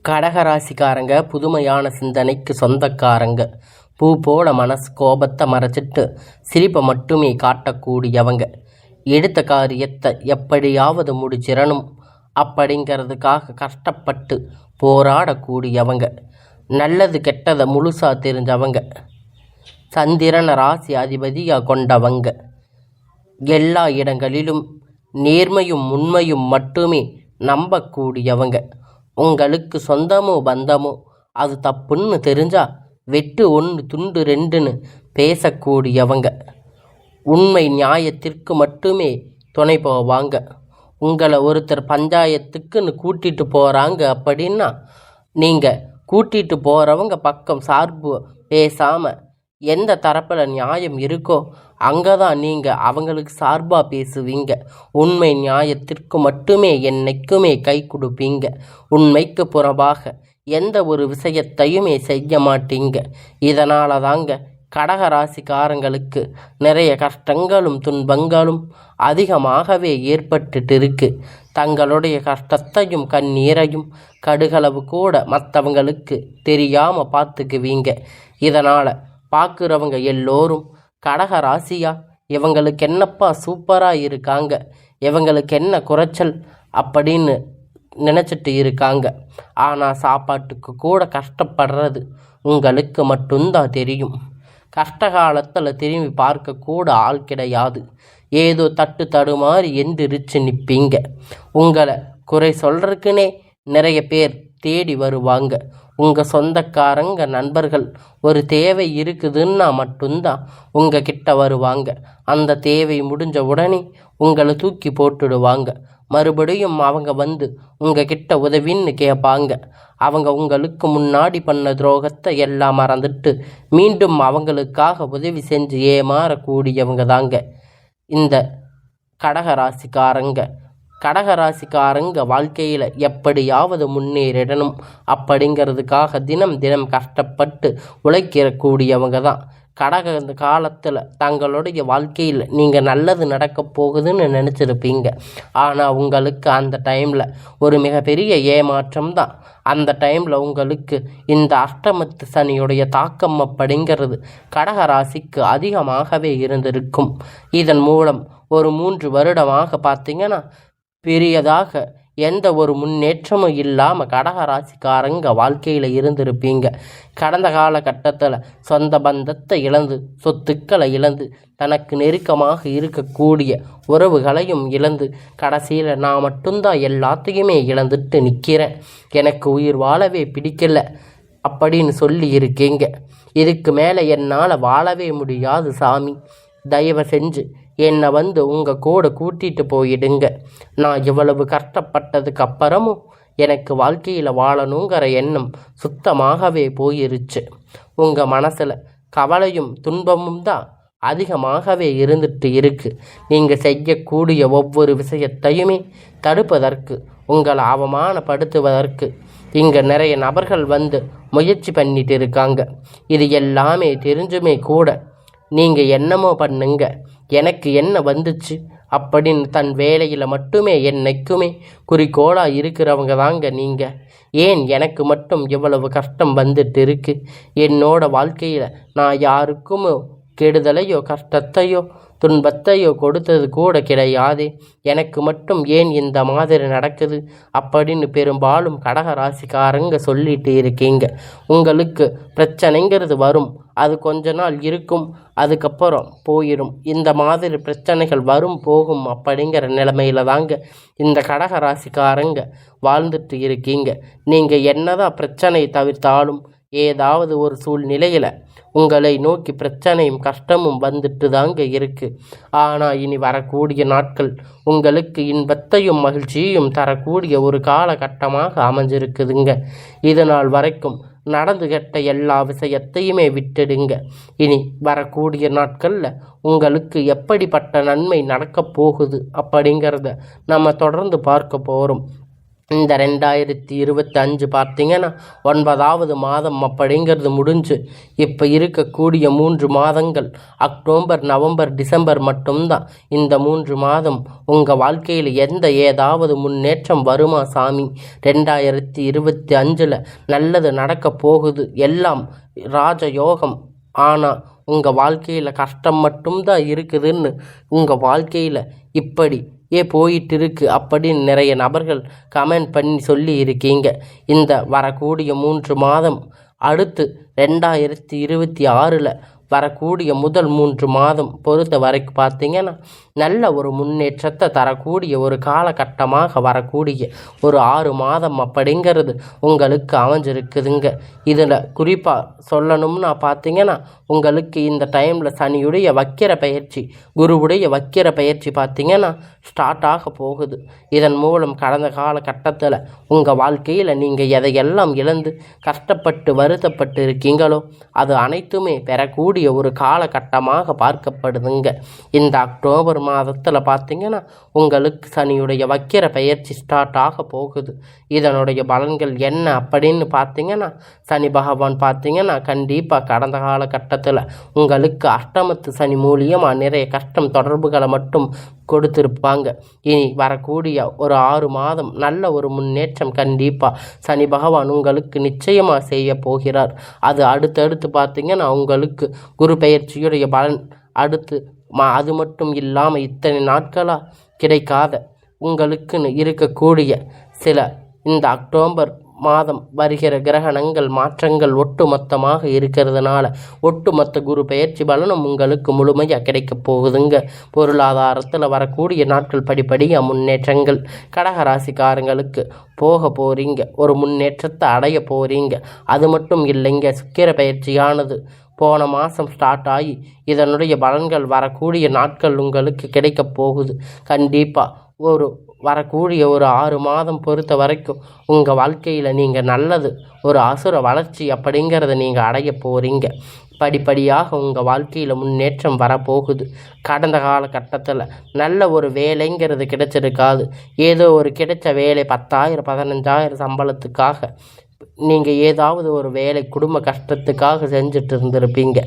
கடகராசிக்காரங்க புதுமையான சிந்தனைக்கு சொந்தக்காரங்க. பூ போல மனசு கோபத்தை மறைச்சிட்டு சிரிப்பை மட்டுமே காட்டக்கூடியவங்க. எடுத்த காரியத்தை எப்படியாவது முடிச்சிடணும் அப்படிங்கிறதுக்காக கஷ்டப்பட்டு போராடக்கூடியவங்க. நல்லது கெட்டதை முழுசாக தெரிஞ்சவங்க. சந்திரனை ராசி அதிபதியாக கொண்டவங்க. எல்லா இடங்களிலும் நேர்மையும் உண்மையும் மட்டுமே நம்பக்கூடியவங்க. உங்களுக்கு சொந்தமோ பந்தமோ அது தப்புன்னு தெரிஞ்சா வெட்டு ஒன்று துண்டு ரெண்டுன்னு பேசக்கூடியவங்க. உண்மை நியாயத்திற்கு மட்டுமே துணை போவாங்க. உங்களை ஒருத்தர் பஞ்சாயத்துக்குன்னு கூட்டிகிட்டு போகிறாங்க அப்படின்னா நீங்கள் கூட்டிகிட்டு போகிறவங்க பக்கம் சார்பு பேசாமல் எந்த தரப்பில் நியாயம் இருக்கோ அங்கே தான் நீங்கள் அவங்களுக்கு சார்பாக பேசுவீங்க. உண்மை நியாயத்திற்கு மட்டுமே என்னைக்குமே கை கொடுப்பீங்க. உண்மைக்கு புறம்பாக எந்த ஒரு விஷயத்தையுமே செய்ய மாட்டீங்க. இதனால தாங்க கடகராசிக்காரங்களுக்கு நிறைய கஷ்டங்களும் துன்பங்களும் அதிகமாகவே ஏற்பட்டுட்டு இருக்கு. தங்களுடைய கஷ்டத்தையும் கண்ணீரையும் கடுகளவு கூட மற்றவங்களுக்கு தெரியாமல் பார்த்துக்குவீங்க. இதனால் பார்க்குறவங்க எல்லோரும் கடகராசியா இவங்களுக்கு என்னப்பா சூப்பராக இருக்காங்க, இவங்களுக்கு என்ன குறைச்சல் அப்படின்னு நினச்சிட்டு இருக்காங்க. ஆனால் சாப்பாட்டுக்கு கூட கஷ்டப்படுறது உங்களுக்கு மட்டும்தான் தெரியும். கஷ்ட காலத்தில் திரும்பி பார்க்கக்கூட ஆள் கிடையாது. ஏதோ தட்டு தடுமாறி எந்திரிச்சு நிற்பீங்க. உங்களை குறை சொல்கிறதுக்குன்னே நிறைய பேர் தேடி வருவாங்க. உங்கள் சொந்தக்காரங்க நண்பர்கள் ஒரு தேவை இருக்குதுன்னா மட்டும்தான் உங்கள் கிட்ட வருவாங்க. அந்த தேவை முடிஞ்ச உடனே உங்களை தூக்கி போட்டுடுவாங்க. மறுபடியும் அவங்க வந்து உங்கள் கிட்ட உதவின்னு கேட்பாங்க. அவங்க உங்களுக்கு முன்னாடி பண்ண துரோகத்தை எல்லாம் மறந்துட்டு மீண்டும் அவங்களுக்காக உதவி செஞ்சு ஏமாறக்கூடியவங்க தாங்க இந்த கடகராசிக்காரங்க. கடகராசிக்காரங்க வாழ்க்கையில் எப்படியாவது முன்னேறிடணும் அப்படிங்கிறதுக்காக தினம் தினம் கஷ்டப்பட்டு உழைக்கக்கூடியவங்க தான். கடக காலத்தில் தங்களுடைய வாழ்க்கையில் நீங்கள் நல்லது நடக்க போகுதுன்னு நினச்சிருப்பீங்க. ஆனால் உங்களுக்கு அந்த டைமில் ஒரு மிகப்பெரிய ஏமாற்றம் தான். அந்த டைமில் உங்களுக்கு இந்த அஷ்டமத்து சனியுடைய தாக்கம் அப்படிங்கிறது கடகராசிக்கு அதிகமாகவே இருந்திருக்கும். இதன் மூலம் ஒரு 3 வருடமாக பார்த்தீங்கன்னா பெரியதாக எந்த ஒரு முன்னேற்றமும் இல்லாமல் கடகராசிக்காரங்க வாழ்க்கையில் இருந்திருப்பீங்க. கடந்த காலகட்டத்தில் சொந்த பந்தத்தை இழந்து, சொத்துக்களை இழந்து, தனக்கு நெருக்கமாக இருக்கக்கூடிய உறவுகளையும் இழந்து, கடைசியில் நான் மட்டும்தான் எல்லாத்தையுமே இழந்துட்டு நிற்கிறேன், எனக்கு உயிர் வாழவே பிடிக்கல அப்படின்னு சொல்லி இருக்கீங்க. இதுக்கு மேலே என்னால் வாழவே முடியாது சாமி, தயவு செஞ்சு என்னை வந்து உங்கள் கூட கூட்டிகிட்டு போயிடுங்க. நான் இவ்வளவு கஷ்டப்பட்டதுக்கு அப்புறமும் எனக்கு வாழ்க்கையில் வாழணுங்கிற எண்ணம் சுத்தமாகவே போயிருச்சு. உங்கள் மனசில் கவலையும் துன்பமும் தான் அதிகமாகவே இருந்துட்டு இருக்குது. நீங்கள் செய்யக்கூடிய ஒவ்வொரு விஷயத்தையுமே தடுப்பதற்கு, உங்களை அவமானப்படுத்துவதற்கு இங்கே நிறைய நபர்கள் வந்து முயற்சி பண்ணிட்டு இருக்காங்க. இது எல்லாமே தெரிஞ்சுமே கூட நீங்கள் என்னமோ பண்ணுங்க, எனக்கு என்ன வந்துச்சு அப்படின்னு தன் வேலையில் மட்டுமே என்னைக்குமே குறிக்கோளாக இருக்கிறவங்க தாங்க நீங்கள். ஏன் எனக்கு மட்டும் இவ்வளவு கஷ்டம் வந்துட்டு இருக்கு? என்னோட வாழ்க்கையில் நான் யாருக்கும் கெடுதலையோ கஷ்டத்தையோ துன்பத்தையோ கொடுத்தது கூட கிடையாது, எனக்கு மட்டும் ஏன் இந்த மாதிரி நடக்குது அப்படின்னு பெரும்பாலும் கடகராசிக்காரங்க சொல்லிட்டு இருக்கீங்க. உங்களுக்கு பிரச்சனைங்கிறது வரும், அது கொஞ்ச நாள் இருக்கும், அதுக்கப்புறம் போயிடும். இந்த மாதிரி பிரச்சனைகள் வரும் போகும் அப்படிங்கிற நிலைமையில தாங்க இந்த கடகராசிக்காரங்க வாழ்ந்துட்டு இருக்கீங்க. நீங்கள் என்னதான் பிரச்சனை தவிர்த்தாலும் ஏதாவது ஒரு சூழ்நிலையில் உங்களை நோக்கி பிரச்சனையும் கஷ்டமும் வந்துட்டு தாங்க இருக்குது. ஆனால் இனி வரக்கூடிய நாட்கள் உங்களுக்கு இன்பத்தையும் மகிழ்ச்சியையும் தரக்கூடிய ஒரு காலகட்டமாக அமைஞ்சிருக்குதுங்க. இது நாள் வரைக்கும் நடந்து கெட்ட எல்லா விஷயத்தையுமே விட்டுடுங்க. இனி வரக்கூடிய நாட்களில் உங்களுக்கு எப்படிப்பட்ட நன்மை நடக்கப் போகுது அப்படிங்கிறத நம்ம தொடர்ந்து பார்க்க போகிறோம். இந்த 2025 பார்த்தீங்கன்னா 9வது மாதம் அப்படிங்கிறது முடிஞ்சு இப்போ இருக்கக்கூடிய 3 மாதங்கள் அக்டோபர், நவம்பர், டிசம்பர் மட்டும்தான். இந்த 3 மாதம் உங்கள் வாழ்க்கையில் ஏதாவது முன்னேற்றம் வருமா சாமி? 2025 நல்லது நடக்க போகுது, எல்லாம் ராஜயோகம். ஆனால் உங்கள் வாழ்க்கையில் கஷ்டம் மட்டும்தான் இருக்குதுன்னு உங்கள் வாழ்க்கையில் இப்படி போயிட்டு இருக்கு அப்படின்னு நிறைய நபர்கள் கமெண்ட் பண்ணி சொல்லி இருக்கீங்க. இந்த வரக்கூடிய 3 மாதம் அடுத்து 2026 வரக்கூடிய முதல் 3 மாதம் பொறுத்த வரைக்கும் பார்த்தீங்கன்னா நல்ல ஒரு முன்னேற்றத்தை தரக்கூடிய ஒரு காலகட்டமாக வரக்கூடிய ஒரு 6 மாதம் அப்படிங்கிறது உங்களுக்கு அமைஞ்சிருக்குதுங்க. இதில் குறிப்பாக சொல்லணும்னா பார்த்தீங்கன்னா உங்களுக்கு இந்த டைமில் சனியுடைய வக்கிர பயிற்சி, குருவுடைய வக்கிர பயிற்சி பார்த்தீங்கன்னா ஸ்டார்ட் ஆக போகுது. இதன் மூலம் கடந்த காலகட்டத்தில் உங்கள் வாழ்க்கையில் நீங்கள் எதையெல்லாம் இழந்து கஷ்டப்பட்டு வருத்தப்பட்டு இருக்கீங்களோ அது அனைத்துமே பெறக்கூடிய ஒரு காலகட்டமாக பார்க்கப்படுதுங்க. இந்த அக்டோபர் மாதத்தில் பார்த்தீங்கன்னா உங்களுக்கு சனியுடைய வக்கிர பயிற்சி ஸ்டார்ட் ஆக போகுது. இதனுடைய பலன்கள் என்ன அப்படின்னு பார்த்தீங்கன்னா சனி பகவான் பார்த்தீங்கன்னா கண்டிப்பாக கடந்த காலகட்டத்தில் உங்களுக்கு அஷ்டமத்து சனி மூலியமாக நிறைய கஷ்டம் தொடர்புகளை மட்டும் கொடுத்துருப்பாங்க. இனி வரக்கூடிய ஒரு 6 மாதம் நல்ல ஒரு முன்னேற்றம் கண்டிப்பாக சனி பகவான் உங்களுக்கு நிச்சயமாக செய்ய போகிறார். அது அடுத்தடுத்து பார்த்தீங்கன்னா உங்களுக்கு குரு பெயர்ச்சியுடைய பலன் அடுத்து அது மட்டும் இல்லாமல் இத்தனை நாட்களாக கிடைக்காத உங்களுக்குன்னு இருக்கக்கூடிய சில இந்த அக்டோபர் மாதம் வருகிற கிரகணங்கள் மாற்றங்கள் ஒட்டுமொத்தமாக இருக்கிறதுனால ஒட்டுமொத்த குரு பெயர்ச்சி பலனும் உங்களுக்கு முழுமையாக கிடைக்க போகுதுங்க. பொருளாதாரத்தில் வரக்கூடிய நாட்கள் படிப்படியாக முன்னேற்றங்கள் கடகராசிக்காரங்களுக்கு போக போகிறீங்க, ஒரு முன்னேற்றத்தை அடைய போகிறீங்க. அது மட்டும் இல்லைங்க, சுக்கிர பயிற்சியானது போன மாதம் ஸ்டார்ட் ஆகி இதனுடைய பலன்கள் வரக்கூடிய நாட்கள் உங்களுக்கு கிடைக்க போகுது. கண்டிப்பாக ஒரு வரக்கூடிய ஒரு 6 மாதம் பொறுத்த வரைக்கும் உங்கள் வாழ்க்கையில் நீங்கள் நல்லது ஒரு அசுர வளர்ச்சி அப்படிங்கிறத நீங்கள் அடைய போகிறீங்க. படிப்படியாக உங்கள் வாழ்க்கையில் முன்னேற்றம் வரப்போகுது. கடந்த காலகட்டத்தில் நல்ல ஒரு வேலைங்கிறது கிடைச்சிருக்காது. ஏதோ ஒரு கிடைச்ச வேலை 10,000 15,000 சம்பளத்துக்காக நீங்கள் ஏதாவது ஒரு வேலை குடும்ப கஷ்டத்துக்காக செஞ்சுட்டு இருந்திருப்பீங்க.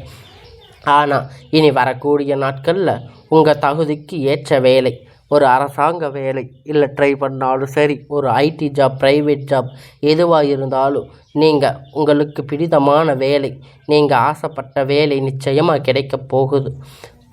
ஆனால் இனி வரக்கூடிய நாட்களில் உங்கள் தகுதிக்கு ஏற்ற வேலை, ஒரு அரசாங்க வேலை இல்லை ட்ரை பண்ணாலும் சரி, ஒரு ஐடி ஜாப், ப்ரைவேட் ஜாப் எதுவாக இருந்தாலும் நீங்கள் உங்களுக்கு பிடித்தமான வேலை, நீங்கள் ஆசைப்பட்ட வேலை நிச்சயமாக கிடைக்க போகுது.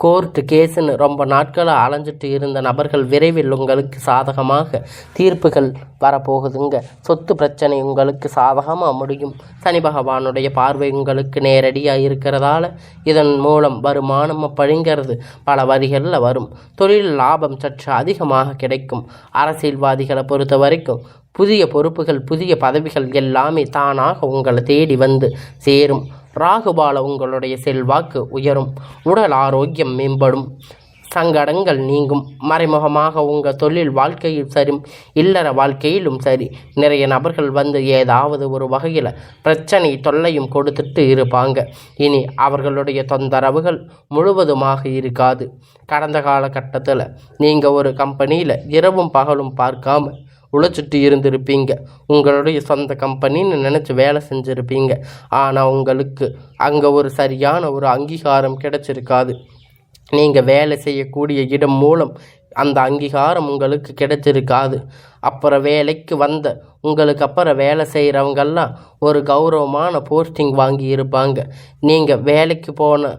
கோர்ட்டு கேஸுன்னு ரொம்ப நாட்களாக அலைஞ்சிட்டு இருந்த நபர்கள் விரைவில் உங்களுக்கு சாதகமாக தீர்ப்புகள் வரப்போகுதுங்க. சொத்து பிரச்சனை உங்களுக்கு சாதகமாக முடியும். சனி பகவானுடைய பார்வை உங்களுக்கு நேரடியாக இருக்கிறதால இதன் மூலம் வருமானம் அப்படிங்கிறது பல வரிகளில் வரும். தொழில் லாபம் சற்று அதிகமாக கிடைக்கும். அரசியல்வாதிகளை பொறுத்த வரைக்கும் புதிய பொறுப்புகள், புதிய பதவிகள் எல்லாமே தானாக உங்களை தேடி வந்து சேரும். ராகுபால உங்களுடைய செல்வாக்கு உயரும். உடல் ஆரோக்கியம் மேம்படும். சங்கடங்கள் நீங்கும். மறைமுகமாக உங்கள் தொழில் வாழ்க்கையில் சரி, இல்லற வாழ்க்கையிலும் சரி, நிறைய நபர்கள் வந்து ஏதாவது ஒரு வகையில் பிரச்சனை தொல்லையும் கொடுத்துட்டு இருப்பாங்க. இனி அவர்களுடைய தொந்தரவுகள் முழுவதுமாக இருக்காது. கடந்த காலகட்டத்தில் நீங்கள் ஒரு கம்பெனியில் இரவும் பகலும் பார்க்காம உழைச்சிட்டு இருந்திருப்பீங்க. உங்களுடைய சொந்த கம்பெனின்னு நினச்சி வேலை செஞ்சுருப்பீங்க. ஆனால் உங்களுக்கு அங்கே ஒரு சரியான ஒரு அங்கீகாரம் கிடைச்சிருக்காது. நீங்கள் வேலை செய்யக்கூடிய இடம் மூலம் அந்த அங்கீகாரம் உங்களுக்கு கிடைச்சிருக்காது. அப்புறம் வேலைக்கு வந்த உங்களுக்கு அப்புறம் வேலை செய்கிறவங்கெல்லாம் ஒரு கௌரவமான போஸ்டிங் வாங்கி இருப்பாங்க. நீங்கள் வேலைக்கு போன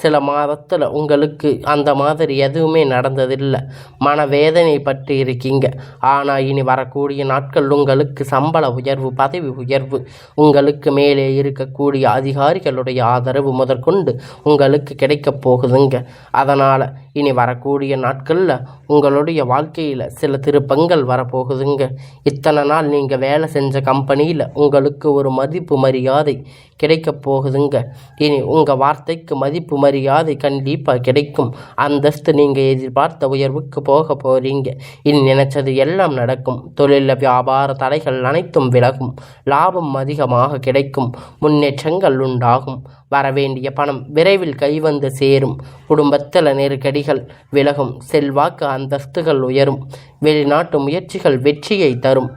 சில மாதத்தில் உங்களுக்கு அந்த மாதிரி எதுவுமே நடந்ததில்லை. மனவேதனை பட்டு இருக்கீங்க. ஆனால் இனி வரக்கூடிய நாட்கள் உங்களுக்கு சம்பள உயர்வு, பதவி உயர்வு, உங்களுக்கு மேலே இருக்கக்கூடிய அதிகாரிகளுடைய ஆதரவு முதற்கொண்டு உங்களுக்கு கிடைக்க போகுதுங்க. அதனால் இனி வரக்கூடிய நாட்களில் உங்களுடைய வாழ்க்கையில் சில திருப்பங்கள் வரப்போகுதுங்க. இத்தனை நாள் நீங்கள் வேலை செஞ்ச கம்பெனியில் உங்களுக்கு ஒரு மதிப்பு மரியாதை கிடைக்க போகுதுங்க. இனி உங்கள் வார்த்தைக்கு மதிப்பு மரியாதை கண்டிப்பாக கிடைக்கும். அந்தஸ்து நீங்கள் எதிர்பார்த்த உயர்வுக்கு போக போகிறீங்க. இனி நினைச்சது எல்லாம் நடக்கும். தொழில் வியாபார தடைகள் அனைத்தும் விலகும். லாபம் அதிகமாக கிடைக்கும். முன்னேற்றங்கள் உண்டாகும். வரவேண்டிய பணம் விரைவில் கைவந்து சேரும். குடும்பத்தில் நெருக்கடிகள் விலகும். செல்வாக்கு அந்தஸ்துகள் உயரும். வெளிநாட்டு முயற்சிகள் வெற்றியை தரும்.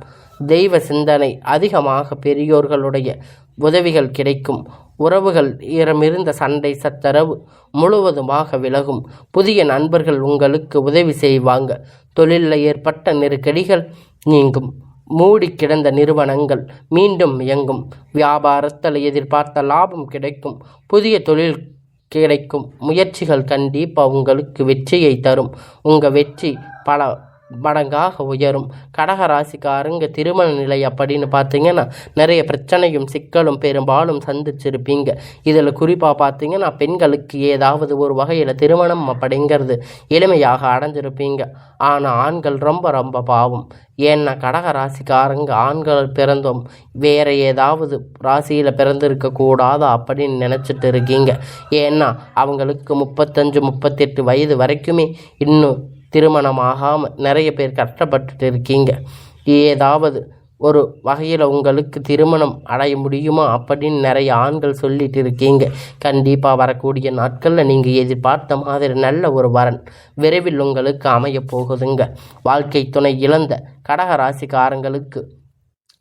தெய்வ சிந்தனை அதிகமாக, பெரியோர்களுடைய உதவிகள் கிடைக்கும். உறவுகள் இருந்த சண்டை சச்சரவு முழுவதுமாக விலகும். புதிய நண்பர்கள் உங்களுக்கு உதவி செய்வாங்க. தொழிலில் ஏற்பட்ட நெருக்கடிகள் நீங்கும். மூடி கிடந்த நிறுவனங்கள் மீண்டும் இயங்கும். வியாபாரத்தில் எதிர்பார்த்த லாபம் கிடைக்கும். புதிய தொழில் கிடைக்கும். முயற்சிகள் கண்டிப்பாக உங்களுக்கு வெற்றியை தரும். உங்கள் வெற்றி பல மடங்காக உயரும். கடகராசிக்காரங்க திருமண நிலை அப்படின்னு பார்த்தீங்கன்னா நிறைய பிரச்சனையும் சிக்கலும் பெரும்பாலும் சந்திச்சிருப்பீங்க. இதில் குறிப்பாக பார்த்தீங்கன்னா பெண்களுக்கு ஏதாவது ஒரு வகையில் திருமணம் அப்படிங்கிறது எளிமையாக அடைஞ்சிருப்பீங்க. ஆனால் ஆண்கள் ரொம்ப ரொம்ப பாவம். ஏன்னா கடகராசிக்காரங்க ஆண்கள் பிறந்தோம் வேறு ஏதாவது ராசியில் பிறந்திருக்கக்கூடாதா அப்படின்னு நினச்சிட்டு இருக்கீங்க. ஏன்னா அவங்களுக்கு 35-38 வயது வரைக்குமே இன்னும் திருமணமாகாமல் நிறைய பேர் கஷ்டப்பட்டுட்டு இருக்கீங்க. ஏதாவது ஒரு வகையில் உங்களுக்கு திருமணம் அடைய முடியுமா அப்படின்னு நிறைய ஆண்கள் சொல்லிட்டு இருக்கீங்க. கண்டிப்பாக வரக்கூடிய நாட்களில் நீங்கள் எதிர்பார்த்த மாதிரி நல்ல ஒரு வரன் விரைவில் உங்களுக்கு அமைய போகுதுங்க. வாழ்க்கை துணை இழந்த கடகராசிக்காரங்களுக்கு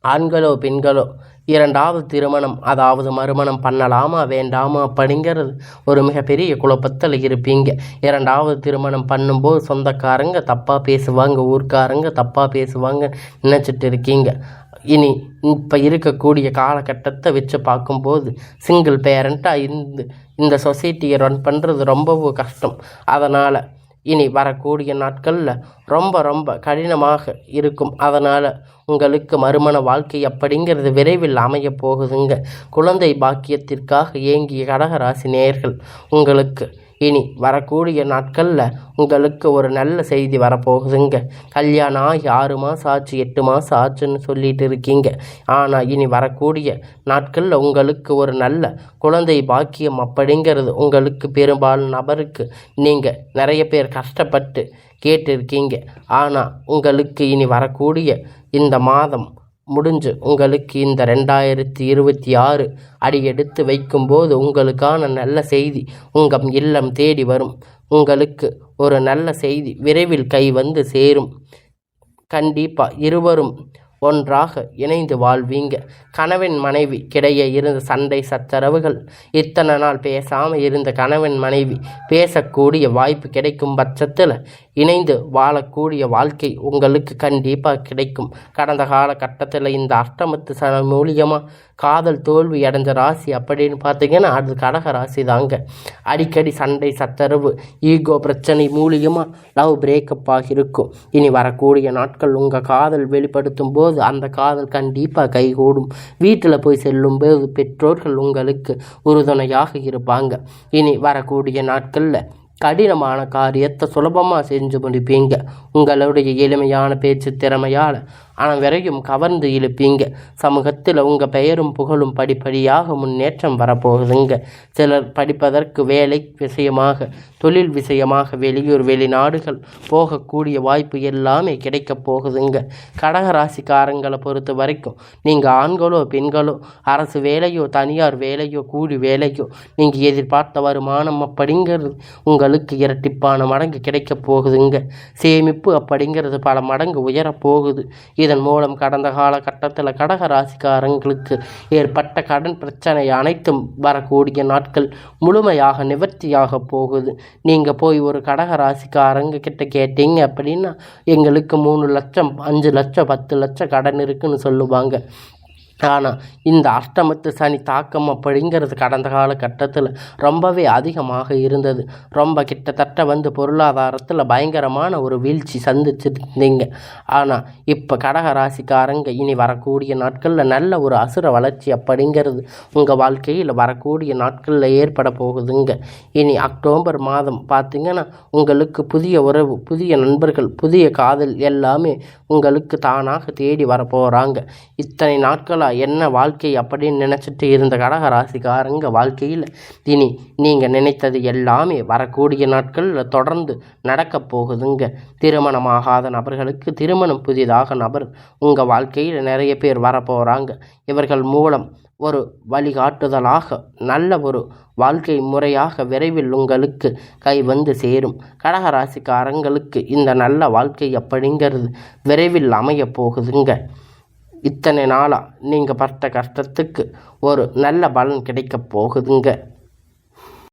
ஆண்களோ பெண்களோ இரண்டாவது திருமணம் அதாவது மறுமணம் பண்ணலாமா வேண்டாமா அப்படிங்கிறது ஒரு மிகப்பெரிய குழப்பத்தில் இருப்பீங்க. இரண்டாவது திருமணம் பண்ணும்போது சொந்தக்காரங்க தப்பாக பேசுவாங்க, ஊர்க்காரங்க தப்பாக பேசுவாங்க நினச்சிட்டு இருக்கீங்க. இனி இப்போ இருக்கக்கூடிய காலகட்டத்தை வச்சு பார்க்கும்போது சிங்கிள் பேரண்ட்டாக இந்த சொசைட்டியை ரன் பண்ணுறது ரொம்பவும் கஷ்டம். அதனால் இனி வரக்கூடிய நாட்களில் ரொம்ப ரொம்ப கடினமாக இருக்கும். அதனால் உங்களுக்கு மறுமண வாழ்க்கை அப்படிங்கிறது விரைவில் அமைய போகுதுங்க. குழந்தை பாக்கியத்திற்காக ஏங்கிய கடகராசி நேயர்கள் உங்களுக்கு இனி வரக்கூடிய நாட்களில் உங்களுக்கு ஒரு நல்ல செய்தி வரப்போகுதுங்க. கல்யாணம் ஆகி 6 மாதம் ஆச்சு 8 மாதம் ஆச்சுன்னு சொல்லிட்டு இருக்கீங்க. ஆனால் இனி வரக்கூடிய நாட்களில் உங்களுக்கு ஒரு நல்ல குழந்தை பாக்கியம் அப்படிங்கிறது உங்களுக்கு பெரும்பாலும் நபருக்கு நீங்கள் நிறைய பேர் கஷ்டப்பட்டு கேட்டிருக்கீங்க. ஆனால் உங்களுக்கு இனி வரக்கூடிய இந்த மாதம் முடிஞ்சு உங்களுக்கு இந்த 2026 அடியெடுத்து வைக்கும்போது உங்களுக்கான நல்ல செய்தி உங்கள் இல்லம் தேடி வரும். உங்களுக்கு ஒரு நல்ல செய்தி விரைவில் கை வந்து சேரும். கண்டிப்பாக இருவரும் ஒன்றாக இணைந்து வாழ்வீங்க. கணவன் மனைவி கிடையே இருந்த சண்டை சச்சரவுகள் இத்தனை நாள் பேசாமல் இருந்த கணவன் மனைவி பேசக்கூடிய வாய்ப்பு கிடைக்கும் பட்சத்தில் இணைந்து வாழக்கூடிய வாழ்க்கை உங்களுக்கு கண்டிப்பாக கிடைக்கும். கடந்த காலகட்டத்தில் இந்த அஷ்டமத்து சனி மூலியமாக காதல் தோல்வி அடைஞ்ச ராசி அப்படின்னு பார்த்தீங்கன்னா அது கடக ராசி தாங்க. அடிக்கடி சண்டை சச்சரவு ஈகோ பிரச்சனை மூலியமாக லவ் பிரேக்கப் ஆகியிருக்கும். இனி வரக்கூடிய நாட்கள் உங்கள் காதல் வெளிப்படுத்தும் போது அந்த காதல் கண்டிப்பாக கைகூடும். வீட்டில் போய் செல்லும்போது பெற்றோர்கள் உங்களுக்கு உறுதுணையாக இருப்பாங்க. இனி வரக்கூடிய நாட்களில் கடினமான காரியத்தை சுலபமாக செஞ்சு முடிப்பீங்க. உங்களுடைய எளிமையான பேச்சு திறமையால் அனைவரையும் கவர்ந்து இழுப்பீங்க. சமூகத்தில் உங்கள் பெயரும் புகழும் படிப்படியாக முன்னேற்றம் வரப்போகுதுங்க. சிலர் படிப்பதற்கு வேலை விஷயமாக தொழில் விஷயமாக வெளியூர் வெளிநாடுகள் போகக்கூடிய வாய்ப்பு எல்லாமே கிடைக்க போகுதுங்க. கடகராசிக்காரங்களை பொறுத்த வரைக்கும் நீங்கள் ஆண்களோ பெண்களோ அரசு வேலையோ தனியார் வேலையோ கூலி வேலையோ நீங்கள் எதிர்பார்த்த வருமானம் அப்படிங்கிறது உங்களுக்கு இரட்டிப்பான மடங்கு கிடைக்க போகுதுங்க. சேமிப்பு அப்படிங்கிறது பல மடங்கு உயரப்போகுது. இதன் மூலம் கடந்த காலகட்டத்தில் கடக ராசிக்காரங்களுக்கு ஏற்பட்ட கடன் பிரச்சனை அனைத்தும் வரக்கூடிய நாட்கள் முழுமையாக நிவர்த்தியாக போகுது. நீங்கள் போய் ஒரு கடக ராசிக்காரங்க கிட்ட கேட்டீங்க அப்படின்னா எங்களுக்கு 3 லட்சம் 5 லட்சம் 10 லட்சம் கடன் இருக்குன்னு சொல்லுவாங்க. ஆனால் இந்த அஷ்டமத்து சனி தாக்கம் அப்படிங்கிறது கடந்த காலகட்டத்தில் ரொம்பவே அதிகமாக இருந்தது. ரொம்ப கிட்டத்தட்ட பொருளாதாரத்தில் பயங்கரமான ஒரு வீழ்ச்சி சந்திச்சிருந்தீங்க. ஆனால் இப்போ கடக ராசிக்காரங்க இனி வரக்கூடிய நாட்களில் நல்ல ஒரு அசுர வளர்ச்சி அப்படிங்கிறது உங்கள் வாழ்க்கையில் வரக்கூடிய நாட்களில் ஏற்பட போகுதுங்க. இனி அக்டோபர் மாதம் பார்த்திங்கன்னா உங்களுக்கு புதிய உறவு, புதிய நண்பர்கள், புதிய காதல் எல்லாமே உங்களுக்கு தானாக தேடி வரப்போகிறாங்க. இத்தனை நாட்களாக என்ன வாழ்க்கை அப்படின்னு நினச்சிட்டு இருந்த கடக ராசிக்காரங்க வாழ்க்கையில் இனி நீங்கள் நினைத்தது எல்லாமே வரக்கூடிய நாட்களில் தொடர்ந்து நடக்க போகுதுங்க. திருமணமாகாத நபர்களுக்கு திருமணம் புதிதாக நபர் உங்கள் வாழ்க்கையில் நிறைய பேர் வரப்போகிறாங்க. இவர்கள் மூலம் ஒரு வழிகாட்டுதலாக நல்ல ஒரு வாழ்க்கை முறையாக விரைவில் உங்களுக்கு கை வந்து சேரும். கடகராசிக்காரங்களுக்கு இந்த நல்ல வாழ்க்கை அப்படிங்கிறது விரைவில் அமைய போகுதுங்க. இத்தனை நாளாக நீங்கள் பட்ட கஷ்டத்துக்கு ஒரு நல்ல பலன் கிடைக்க போகுதுங்க.